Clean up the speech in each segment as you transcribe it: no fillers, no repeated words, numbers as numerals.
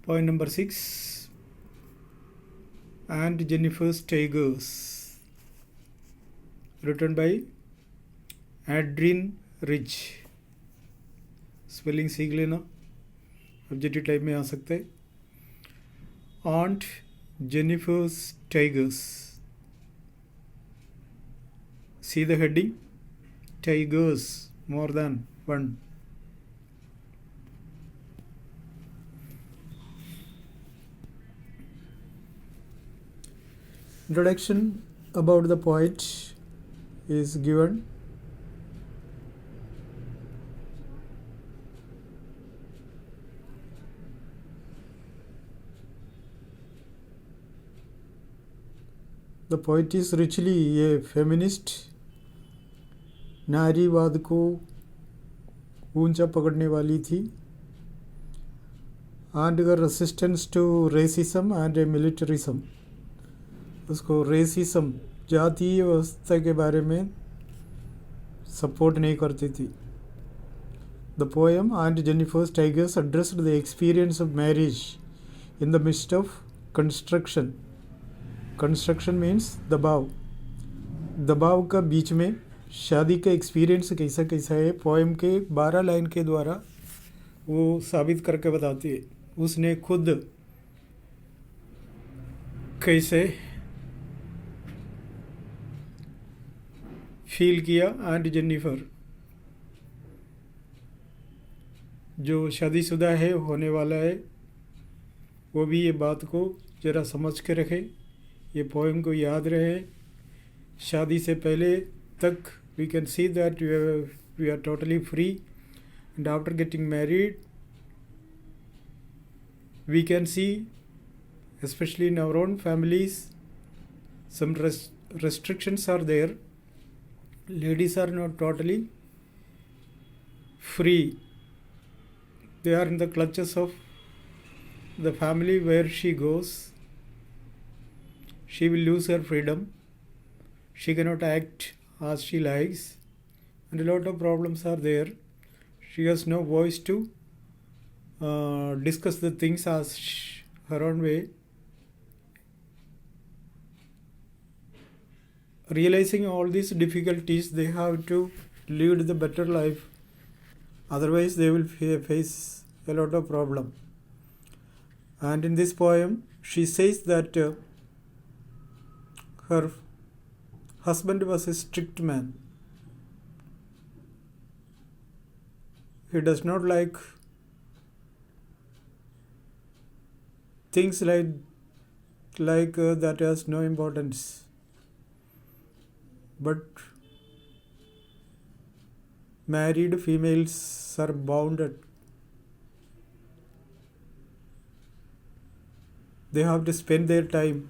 Point number 6. And Jennifer's Tigers, written by Adrian Rich. Spelling सीख लेना, objective type में आ सकता है. Aunt Jennifer's Tigers. See the heading? Tigers, more than one. Introduction about the poet is given. The poet is richly a feminist. नारीवाद को ऊंचा पकड़ने वाली थी. And her resistance to racism and militarism. उसको रेसिज्म, जातीय व्यवस्था के बारे में सपोर्ट नहीं करती थी. The poem Aunt Jennifer's Tigers addressed the experience of marriage in the midst of construction. Construction means दबाव. दबाव का बीच में शादी का एक्सपीरियंस कैसा कैसा है, पोएम के 12 लाइन के द्वारा वो साबित करके बताती है. उसने खुद कैसे फील किया. आंट जेनिफर जो शादीशुदा है, होने वाला है, वो भी ये बात को ज़रा समझ के रखे, ये पोएम को याद रहे. शादी से पहले तक we can see that we are totally free, and after getting married we can see, especially in our own families, some restrictions are there. Ladies are not totally free. They are in the clutches of the family where she goes. She will lose her freedom. She cannot act as she likes, and a lot of problems are there. She has no voice to discuss the things as her own way. Realizing all these difficulties, they have to lead the better life. Otherwise, they will face a lot of problem. And in this poem, she says that her husband was a strict man. He does not like things like that has no importance. But married females are bounded. They have to spend their time.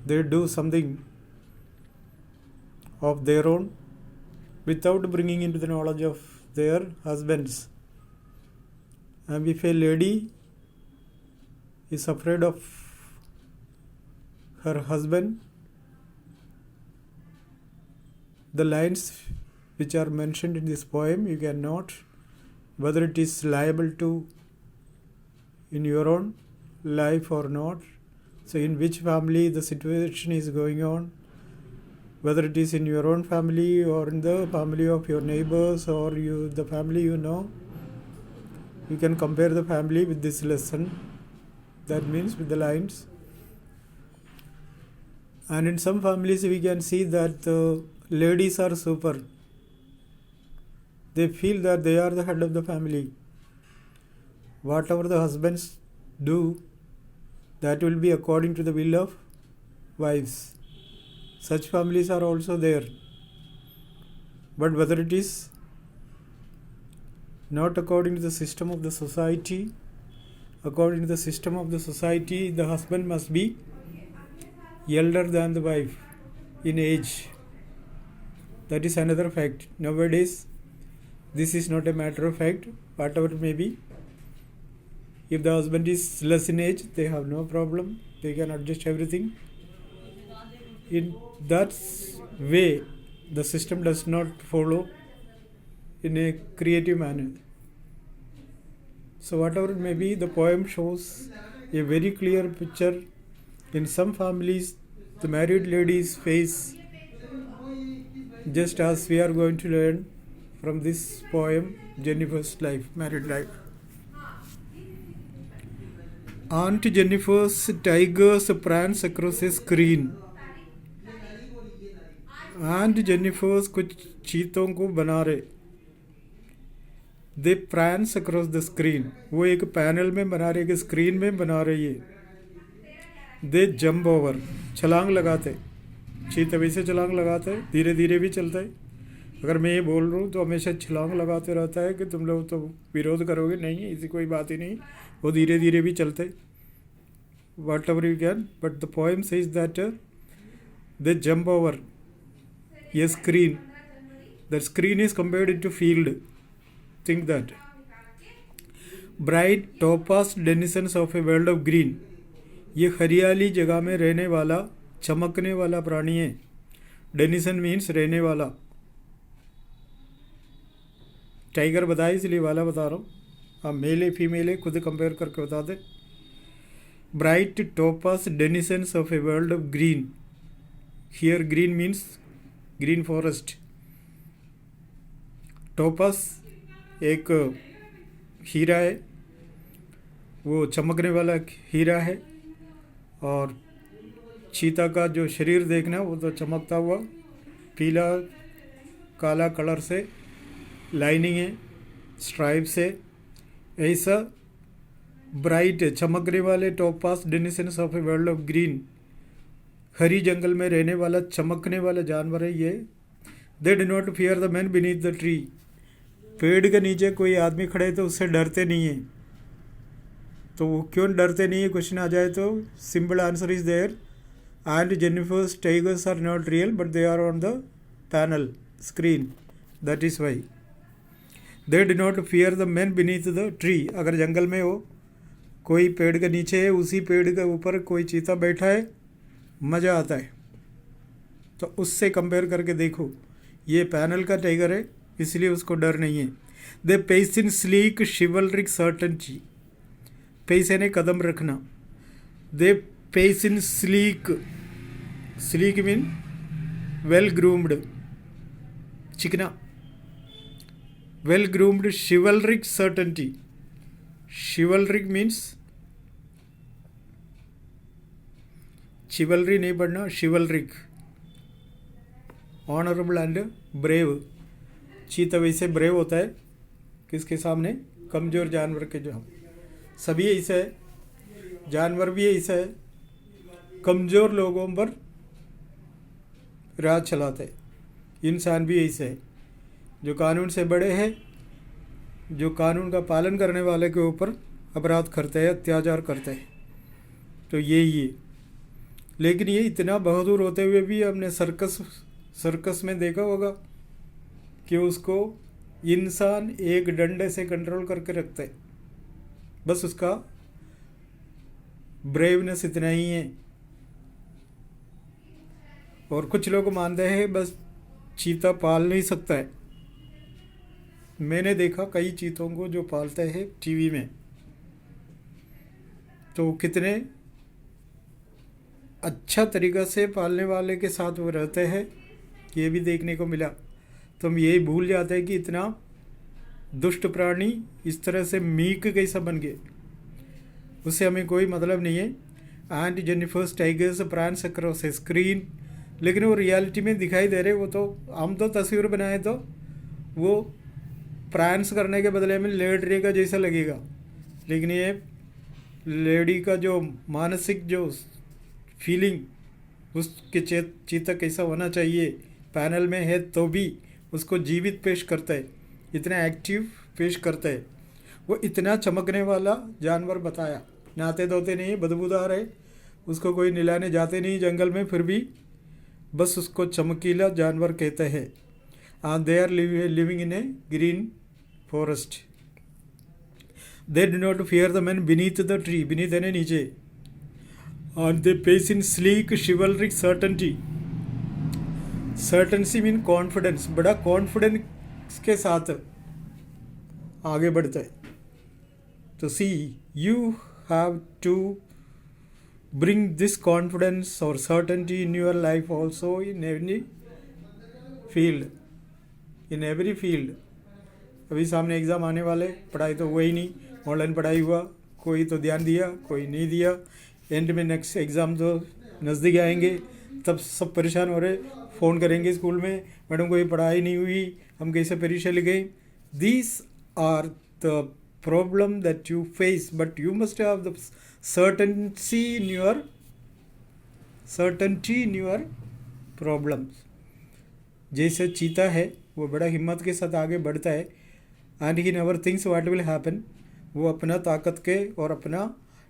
They do something of their own without bringing into the knowledge of their husbands. And if a lady is afraid of her husband, the lines which are mentioned in this poem, you cannot, whether it is liable to in your own life or not. So in which family the situation is going on, whether it is in your own family or in the family of your neighbors or the family you know, you can compare the family with this lesson. That means with the lines. And in some families we can see that ladies are super. They feel that they are the head of the family. Whatever the husbands do, that will be according to the will of wives. Such families are also there. But whether it is not according to the system of the society, according to the system of the society, the husband must be elder than the wife in age. That is another fact. Nowadays, this is not a matter of fact, whatever it may be. If the husband is less in age, they have no problem. They can adjust everything. In that way, the system does not follow in a creative manner. So whatever it may be, the poem shows a very clear picture. In some families, the married ladies face, just as we are going to learn from this poem, Jennifer's life, married life. Aunt Jennifer's tigers prance across a screen. Aunt Jennifer's कुछ चीतों को बना रहे. They prance across the screen. वो एक panel में बना रहे, एक स्क्रीन में बना रही है. They jump over. छलांग लगाते. चीते वैसे छलांग लगाते हैं, धीरे धीरे भी चलता है. अगर मैं ये बोल रहा हूँ तो हमेशा छलांग लगाते रहता है कि तुम लोग तो विरोध करोगे. नहीं, ऐसी कोई बात ही नहीं. वो धीरे धीरे भी चलते. Whatever you can, but the poem says that they jump over a screen. The screen is compared into field. Think that. Bright topaz denizens of a world of green. ये हरियाली जगह में रहने वाला चमकने वाला प्राणी है. डेनिसन मीन्स रहने वाला. टाइगर बताया इसलिए वाला बता रहा हूँ. आप मेल है फीमेल है खुद कंपेयर करके बता दे. Bright topaz denizens of a world of green. Here green means green forest. Topaz एक हीरा है, वो चमकने वाला हीरा है. और चीता का जो शरीर देखना वो तो चमकता हुआ पीला काला कलर से लाइनिंग है, स्ट्राइप से. ऐसा ब्राइट चमकने वाले topaz denizens of a world of green, हरी जंगल में रहने वाला चमकने वाला जानवर है ये. They do not fear the man beneath the tree. पेड़ के नीचे कोई आदमी खड़े तो उससे डरते नहीं है. तो वो क्यों डरते नहीं है क्वेश्चन आ जाए तो simple answer is there. And Jennifer's tigers are not real but they are on the panel screen. That is why they do not fear the man beneath the tree. अगर जंगल में हो, कोई पेड़ के नीचे है, उसी पेड़ के ऊपर कोई चीता बैठा है, मज़ा आता है. तो उससे कंपेयर करके देखो, ये पैनल का टाइगर है इसलिए उसको डर नहीं है. They pace in sleek chivalric certainty. Pace यानी कदम रखना. They pace in sleek. Sleek mean well groomed, चिकना. Well groomed chivalric certainty. Chivalric means chivalry नहीं पढ़ना, शिवलरिक. Honourable and brave. चीता वैसे ब्रेव होता है किसके सामने? कमज़ोर जानवर के. जो सभी ऐसा है, जानवर भी ऐसा है, कमज़ोर लोगों पर राज चलाते हैं. इंसान भी ऐसा है, जो कानून से बड़े हैं, जो कानून का पालन करने वाले के ऊपर अपराध करते हैं, अत्याचार करते हैं. तो यही है. लेकिन ये इतना बहादुर होते हुए भी हमने सर्कस में देखा होगा कि उसको इंसान एक डंडे से कंट्रोल करके रखते हैं. बस उसका ब्रेवनेस इतना ही है. और कुछ लोग मानते हैं बस चीता पाल नहीं सकता है. मैंने देखा कई चीतों को जो पालते हैं टीवी में, तो कितने अच्छा तरीक़ा से पालने वाले के साथ वो रहते हैं, ये भी देखने को मिला. तो हम यही भूल जाते हैं कि इतना दुष्ट प्राणी इस तरह से मीक कैसा बन गए, उससे हमें कोई मतलब नहीं है. And Jennifer's tigers prawns across A screen. लेकिन वो रियलिटी में दिखाई दे रहे. वो तो हम तो तस्वीर बनाए तो वो प्रांस करने के बदले में लेडरी का जैसा लगेगा. लेकिन ये लेडी का जो मानसिक जो फीलिंग, उसके चीता कैसा होना चाहिए, पैनल में है तो भी उसको जीवित पेश करता है, इतना एक्टिव पेश करता है. वो इतना चमकने वाला जानवर बताया. नहाते धोते नहीं, बदबूदार है, उसको कोई नहलाने जाते नहीं जंगल में, फिर भी बस उसको चमकीला जानवर कहते हैं. They are living in a green forest. They do not fear the man beneath the tree. Beneath यानी नीचे. and they pace in sleek chivalric certainty. Certainty mean confidence. बड़ा कॉन्फिडेंस के साथ आगे बढ़ता है. तो see you have to bring this confidence or certainty in your life also in every field. अभी सामने एग्ज़ाम आने वाले, पढ़ाई तो हुआ ही नहीं, ऑनलाइन पढ़ाई हुआ, कोई तो ध्यान दिया कोई नहीं दिया, एंड में नेक्स्ट एग्ज़ाम तो नज़दीक आएंगे तब सब परेशान हो रहे, फ़ोन करेंगे स्कूल में, मैडम कोई पढ़ाई नहीं हुई, हम कैसे परीक्षा लिखे. This are the problem that you face, but you must have the certainty in your problems. जैसे चीता है वो बड़ा हिम्मत के साथ आगे बढ़ता है, and he never thinks what will happen. वो अपना ताकत के और अपना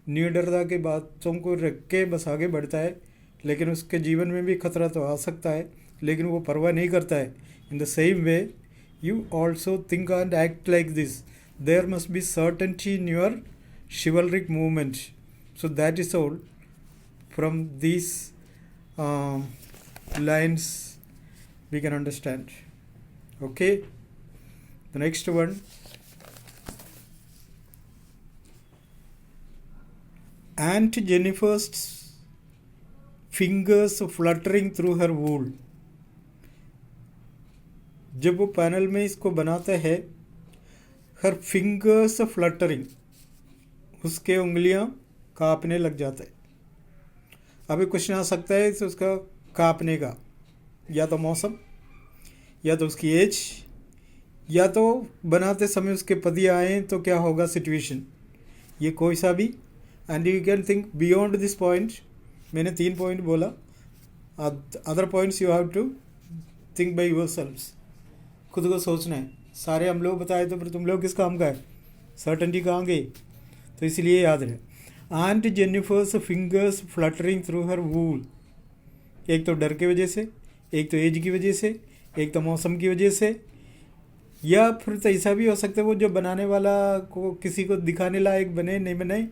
निडरता के बातों को रख के बस आगे बढ़ता है, लेकिन उसके जीवन में भी खतरा तो आ सकता है, लेकिन वो परवाह नहीं करता है. In the same way you also think and act like this. There must be certainty in your chivalric movement. So that is all from these lines we can understand. Okay, the next one, Aunt Jennifer's fingers fluttering through her wool. जब वो panel में इसको बनाता है, her fingers fluttering, उसके उंगलियां कांपने लग जाता है. अभी क्वेश्चन आ सकता है तो उसका कांपने का, या तो मौसम, या तो उसकी एज, या तो बनाते समय उसके पति आए तो क्या होगा सिचुएशन, ये कोई सा भी. And you can think beyond this point. मैंने 3 पॉइंट बोला, other points you have to think by yourselves. खुद को सोचना है. सारे हम लोग बताए तो फिर तुम लोग किस काम का है, सर्टेनिटी कहाँ गई. तो इसलिए याद रहे, aunt Jennifer's fingers fluttering through her wool. एक तो डर की वजह से, एक तो एज की वजह से, एक तो मौसम की वजह से, या फिर तो ऐसा भी हो सकता है वो जो बनाने वाला को किसी को दिखाने लायक बने नहीं बने,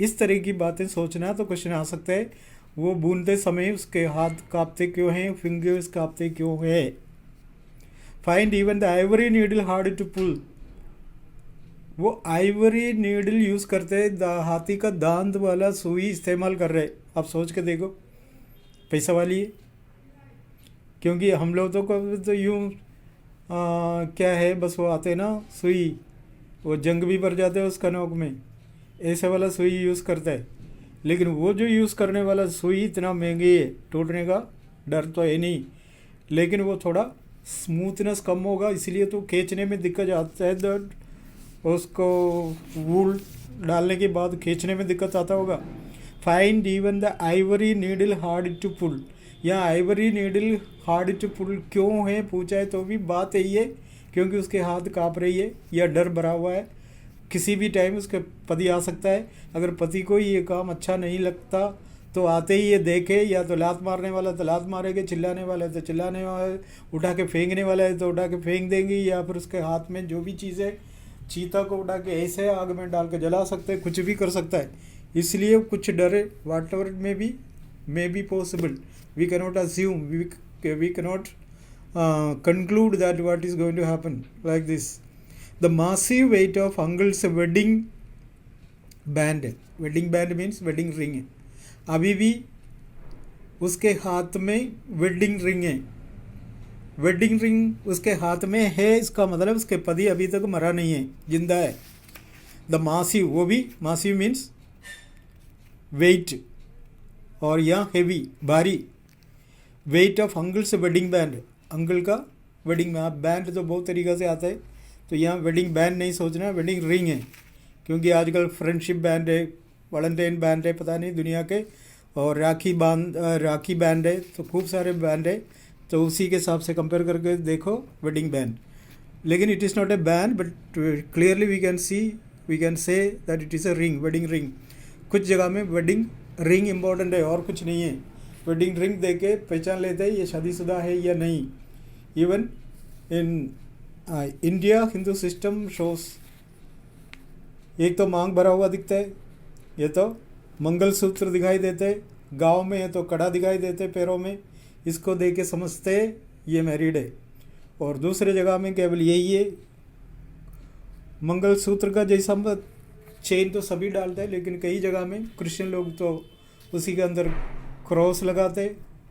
इस तरह की बातें सोचना. तो क्वेश्चन आ सकता है वो बुनते समय उसके हाथ कांपते क्यों हैं, फिंगर्स कांपते क्यों हैं. Find even the ivory needle hard to pull. वो आइवरी नीडल यूज़ करते हैं, हाथी का दांत वाला सुई इस्तेमाल कर रहे. आप सोच के देखो, पैसा वाली है. क्योंकि हम लोग तो यूँ क्या है, बस वो आते ना सुई, वो जंग भी भर जाते हैं उसका नोक में, ऐसे वाला सुई यूज़ करता है. लेकिन वो जो यूज़ करने वाला सुई इतना महंगी है, टूटने का डर तो है नहीं, लेकिन वो थोड़ा स्मूथनेस कम होगा, इसलिए तो खींचने में दिक्कत आता है. उसको वूल डालने के बाद खींचने में दिक्कत आता होगा. Find even the ivory needle hard to pull. यहाँ ivory needle hard to pull क्यों है पूछा है तो भी बात यही है क्योंकि उसके हाथ काँप रही है या डर भरा हुआ है. किसी भी टाइम उसके पति आ सकता है. अगर पति को ये काम अच्छा नहीं लगता तो आते ही ये देखे, या तो लात मारने वाला तो लात मारेंगे, चिल्लाने वाला है तो चिल्लाने वाला, उठा के फेंकने वाला है तो उठा के फेंक देंगे, या फिर उसके हाथ में जो भी चीज़ है चीता को उठा के ऐसे आग में डाल के जला सकते हैं, कुछ भी कर सकता है. इसलिए कुछ डरे, whatever may be possible. We cannot assume, we cannot conclude that what is going to happen like this. The massive weight of uncle's wedding band means wedding ring है. अभी भी उसके हाथ में वेडिंग रिंग है. Wedding ring उसके हाथ में है, इसका मतलब उसके पति अभी तक मरा नहीं है, जिंदा है. द मासिव, वो भी मासिव मीन्स वेट, और यहाँ हेवी भारी. Weight of uncle's wedding band, uncle का वेडिंग बैंड तो बहुत तरीक़ा से आता है, तो यहाँ वेडिंग बैंड नहीं सोचना, वेडिंग रिंग है. क्योंकि आजकल फ्रेंडशिप बैंड है, वैलेंटाइन बैंड है, पता नहीं दुनिया के, और राखी बैंड है, तो खूब सारे बैंड है. तो उसी के हिसाब से कंपेयर करके देखो वेडिंग बैंड. लेकिन it is not a band, but clearly we can say that it is a ring, wedding ring. कुछ जगह में वेडिंग रिंग इम्पॉर्टेंट है और कुछ नहीं है. वेडिंग रिंग दे के पहचान लेते हैं ये शादीशुदा है या नहीं. Even in India Hindu system shows, एक तो मांग भरा हुआ दिखता है, ये तो मंगलसूत्र दिखाई देते हैं, गांव में है तो कड़ा दिखाई देते पैरों में, इसको देख के समझते ये मैरिड है. और दूसरे जगह में केवल यही है, मंगलसूत्र का जैसा चेन तो सभी डालते हैं, लेकिन कई जगह में क्रिश्चियन लोग तो उसी के अंदर क्रॉस लगाते,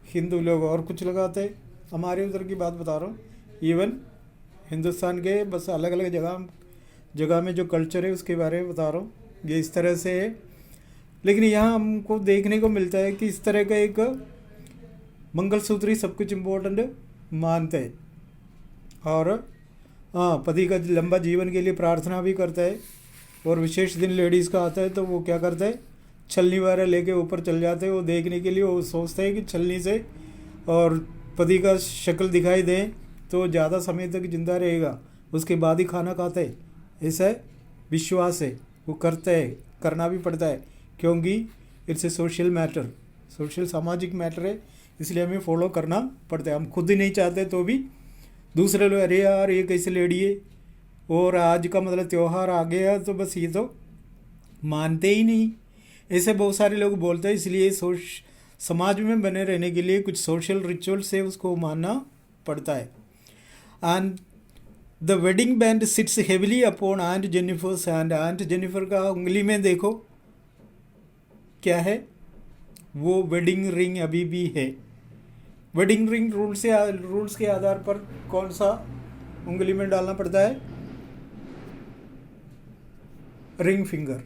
हिंदू लोग और कुछ लगाते। हमारे उधर की बात बता रहा हूँ, इवन हिंदुस्तान के बस अलग अलग जगह में जो कल्चर है उसके बारे में बता रहा हूँ, ये इस तरह से है। लेकिन यहाँ हमको देखने को मिलता है कि इस तरह का एक मंगलसूत्र ही सब कुछ इम्पोर्टेंट मानते हैं। और हाँ, पति का लंबा जीवन के लिए प्रार्थना भी करता है। और विशेष दिन लेडीज़ का आता है तो वो क्या करता है, छलनी वगैरह लेके ऊपर चल जाते हैं वो देखने के लिए। वो सोचते हैं कि छलनी से और पति का शक्ल दिखाई दे तो ज़्यादा समय तक जिंदा रहेगा, उसके बाद ही खाना खाते हैं। ऐसा विश्वास है, वो करते हैं, करना भी पड़ता है, क्योंकि it's a social matter, social सामाजिक मैटर है, इसलिए हमें फॉलो करना पड़ता है। हम खुद ही नहीं चाहते तो भी दूसरे लोग, अरे यार ये कैसे लेडी है, और आज का मतलब त्यौहार आ गया तो बस ये तो मानते ही नहीं। ऐसे बहुत सारे लोग बोलते हैं। इसलिए समाज में बने रहने के लिए कुछ सोशल रिचुअल्स है, उसको मानना पड़ता है। And the wedding band sits heavily upon aunt Jennifer's hand. Aunt Jennifer का उंगली में देखो क्या है, वो वेडिंग रिंग अभी भी है। वेडिंग रिंग रूल्स के आधार पर कौन सा उंगली में डालना पड़ता है, रिंग फिंगर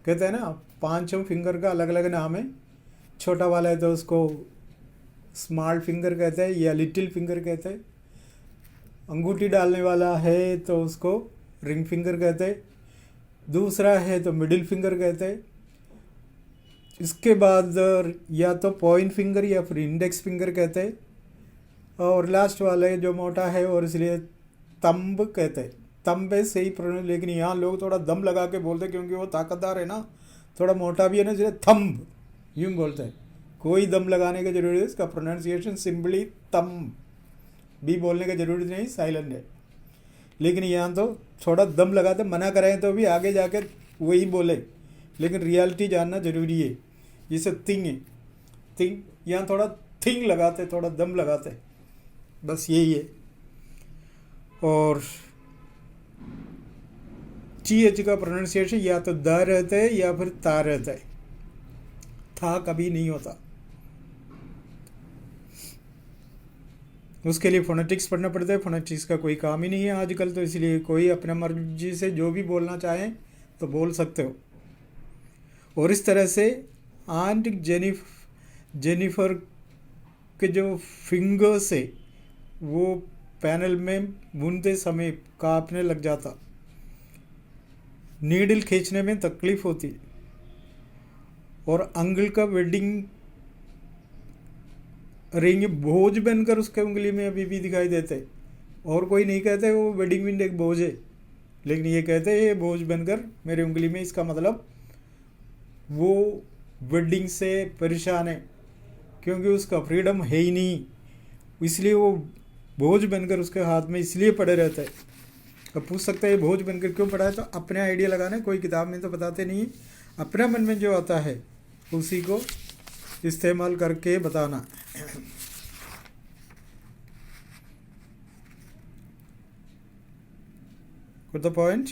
कहते हैं ना। पांचों फिंगर का अलग अलग नाम है। छोटा वाला है तो उसको स्मॉल फिंगर कहते हैं या लिटिल फिंगर कहते हैं। अंगूठी डालने वाला है तो उसको रिंग फिंगर कहते हैं। दूसरा है तो मिडिल फिंगर कहते हैं। इसके बाद या तो पॉइंट फिंगर या फिर इंडेक्स फिंगर कहते हैं। और लास्ट वाला है जो मोटा है और इसलिए तंब कहते हैं। तंब है सही प्रोनाउंस, लेकिन यहाँ लोग थोड़ा दम लगा के बोलते हैं क्योंकि वो ताकतदार है ना, थोड़ा मोटा भी है ना, इसलिए थंब यूँ बोलते हैं। कोई दम लगाने की जरूरत है, इसका प्रोनाउंसिएशन सिंपली तंब भी बोलने की जरूरत नहीं, साइलेंट है। लेकिन यहाँ तो थोड़ा दम लगाते, मना करें तो भी आगे जाके वही बोले, लेकिन रियलिटी जानना जरूरी है। जैसे थिंग है, थिंग यहाँ थोड़ा थिंग लगाते, थोड़ा दम लगाते, बस यही है। और ची एच का प्रोनाउंसिएशन या तो द रहता है या फिर ता रहता है, था कभी नहीं होता। उसके लिए फोनेटिक्स पढ़ना पड़ता है। फोनेटिक्स का कोई काम ही नहीं है आजकल तो, इसलिए कोई अपने मर्जी से जो भी बोलना चाहें तो बोल सकते हो। और इस तरह से आंट जेनिफर के जो फिंगर्स है वो पैनल में बुनते समय कांपने लग जाता, नीडल खींचने में तकलीफ होती, और अंगल का वेडिंग रिंग बोझ बनकर उसके उंगली में अभी भी दिखाई देते। और कोई नहीं कहते वो वेडिंग रिंग एक बोझ है, लेकिन ये कहते हैं ये बोझ बनकर मेरी उंगली में। इसका मतलब वो वेडिंग से परेशान है, क्योंकि उसका फ्रीडम है ही नहीं, इसलिए वो बोझ बनकर उसके हाथ में इसलिए पड़े रहता है। अब पूछ सकते हैं बोझ बनकर क्यों पड़ा है, तो अपने आइडिया लगाना है, कोई किताब में तो बताते नहीं, अपना मन में जो आता है उसी को इस्तेमाल करके बताना। Got the point?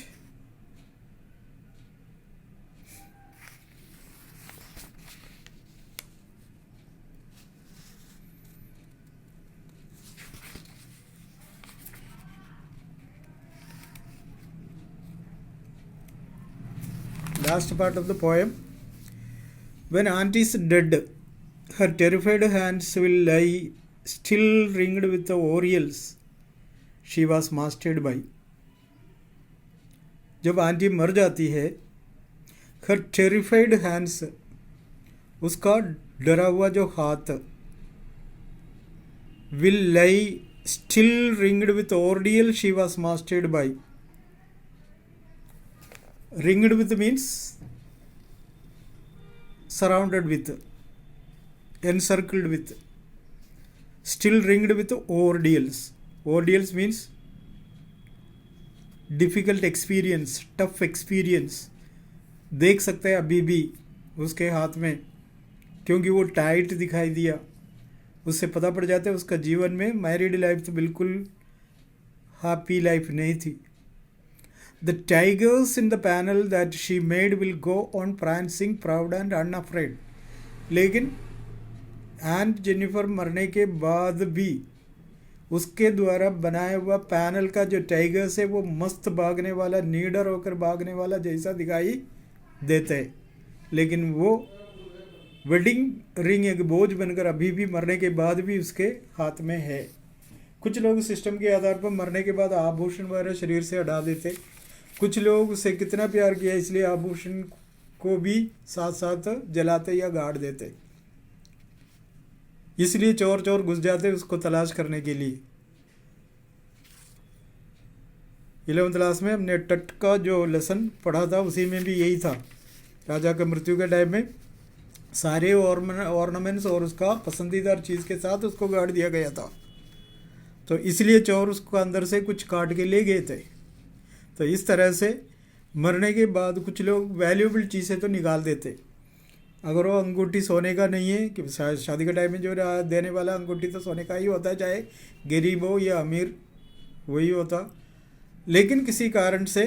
Last part of the poem. When aunt is dead, her terrified hands will lie still ringed with the orioles she was mastered by. जब आंटी मर जाती है, her terrified hands, उसका डरा हुआ जो हाथ, will lie still ringed with ordeal she was mastered by. Ringed with means surrounded with, encircled with. Still ringed with ordeals. Ordeals means difficult experience, tough experience देख सकते हैं अभी भी उसके हाथ में, क्योंकि वो टाइट दिखाई दिया। उससे पता पड़ जाता है उसका जीवन में मैरिड लाइफ तो बिल्कुल हैप्पी लाइफ नहीं थी। The tigers in the panel that she made will go on prancing, proud and unafraid. लेकिन एंड जेनिफर मरने के बाद भी उसके द्वारा बनाया हुआ पैनल का जो टाइगर्स है वो मस्त भागने वाला, नीडर होकर भागने वाला जैसा दिखाई देता है, लेकिन वो वेडिंग रिंग एक बोझ बनकर अभी भी मरने के बाद भी उसके हाथ में है। कुछ लोग सिस्टम के आधार पर मरने के बाद आभूषण वगैरह शरीर से हटा देते, कुछ लोग उसे कितना प्यार किया इसलिए आभूषण को भी साथ साथ जलाते या गाड़ देते, इसलिए चोर चोर घुस जाते उसको तलाश करने के लिए। 11th क्लास में हमने टट का जो लेसन पढ़ा था उसी में भी यही था। राजा के मृत्यु के टाइम में सारे ऑर्नामेंट्स और उसका पसंदीदा चीज़ के साथ उसको गाड़ दिया गया था, तो इसलिए चोर उसको अंदर से कुछ काट के ले गए थे। तो इस तरह से मरने के बाद कुछ लोग वैल्यूएबल चीज़ें तो निकाल देते। अगर वो अंगूठी सोने का नहीं है कि शादी के टाइम में जो देने वाला अंगूठी तो सोने का ही होता है, चाहे गरीब हो या अमीर वही होता, लेकिन किसी कारण से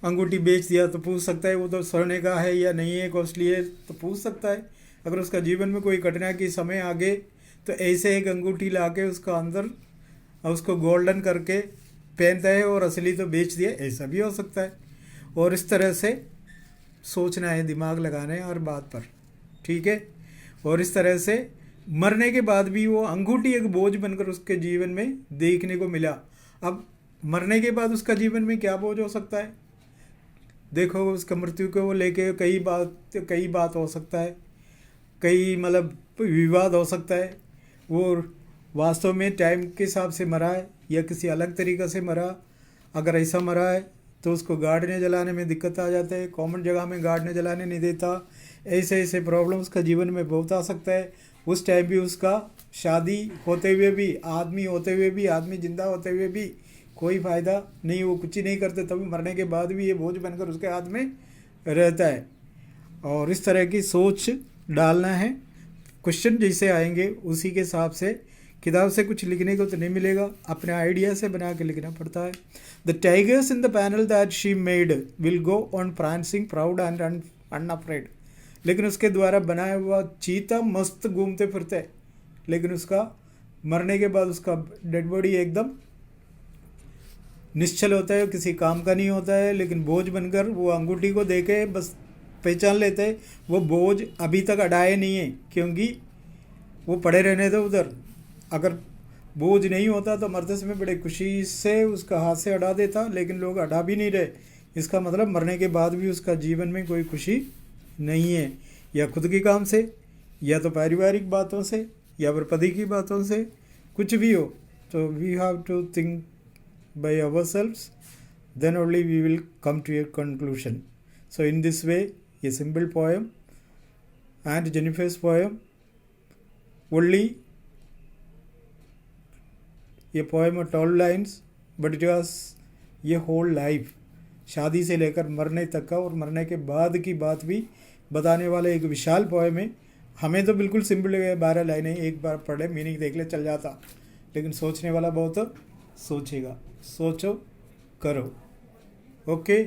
अंगूठी बेच दिया तो पूछ सकता है वो तो सोने का है या नहीं है, कॉस्टली है, तो पूछ सकता है। अगर उसका जीवन में कोई घटना की समय आगे तो ऐसे एक अंगूठी ला के उसका अंदर उसको गोल्डन करके पहनता है और असली तो बेच दिया, ऐसा भी हो सकता है। और इस तरह से सोचना है, दिमाग लगाना है हर बात पर, ठीक है। और इस तरह से मरने के बाद भी वो अंगूठी एक बोझ बनकर उसके जीवन में देखने को मिला। अब मरने के बाद उसका जीवन में क्या बोझ हो सकता है? देखो उसका मृत्यु को लेके कई बात हो सकता है, कई मतलब विवाद हो सकता है। वो वास्तव में टाइम के हिसाब से मरा है या किसी अलग तरीक़े से मरा। अगर ऐसा मरा है तो उसको गाड़ने जलाने में दिक्कत आ जाता है, कॉमन जगह में गाड़ने जलाने नहीं देता। ऐसे प्रॉब्लम उसका जीवन में बहुत आ सकता है। उस टाइम भी उसका शादी होते हुए भी, आदमी होते हुए भी, आदमी जिंदा होते हुए भी कोई फ़ायदा नहीं, वो कुछ ही नहीं करते, तभी मरने के बाद भी ये बोझ बनकर उसके हाथ में रहता है। और इस तरह की सोच डालना है। क्वेश्चन जैसे आएंगे उसी के हिसाब से, किताब से कुछ लिखने को तो नहीं मिलेगा, अपने आइडिया से बना के लिखना पड़ता है। The tigers in the panel that she made will go on prancing, proud and unafraid. लेकिन उसके द्वारा बनाया हुआ चीता मस्त घूमते फिरते है, लेकिन उसका मरने के बाद उसका डेड बॉडी एकदम निश्चल होता है, किसी काम का नहीं होता है, लेकिन बोझ बनकर वो अंगूठी को देके बस पहचान लेते हैं वो बोझ अभी तक हटाए नहीं है, क्योंकि वो पड़े रहने दो उधर। अगर बोझ नहीं होता तो मरते समय बड़े खुशी से उसका हाथ से हटा देता, लेकिन लोग हटा भी नहीं रहे। इसका मतलब मरने के बाद भी उसका जीवन में कोई खुशी नहीं है, या खुद के काम से, या तो पारिवारिक बातों से, या फिर पति की बातों से, कुछ भी हो। तो we have to think by ourselves, then only we will come to a conclusion. So in this way, a simple poem and Jennifer's poem, only a poem of 12 lines, but it was a whole life, शादी से लेकर मरने तक का और मरने के बाद की बात भी बताने वाला एक विशाल पोएम है। हमें तो बिल्कुल सिंपल है, 12 लाइनें एक बार पढ़े मीनिंग देख ले चल जाता, लेकिन सोचने वाला बहुत सोचेगा। सोचो, करो। ओके।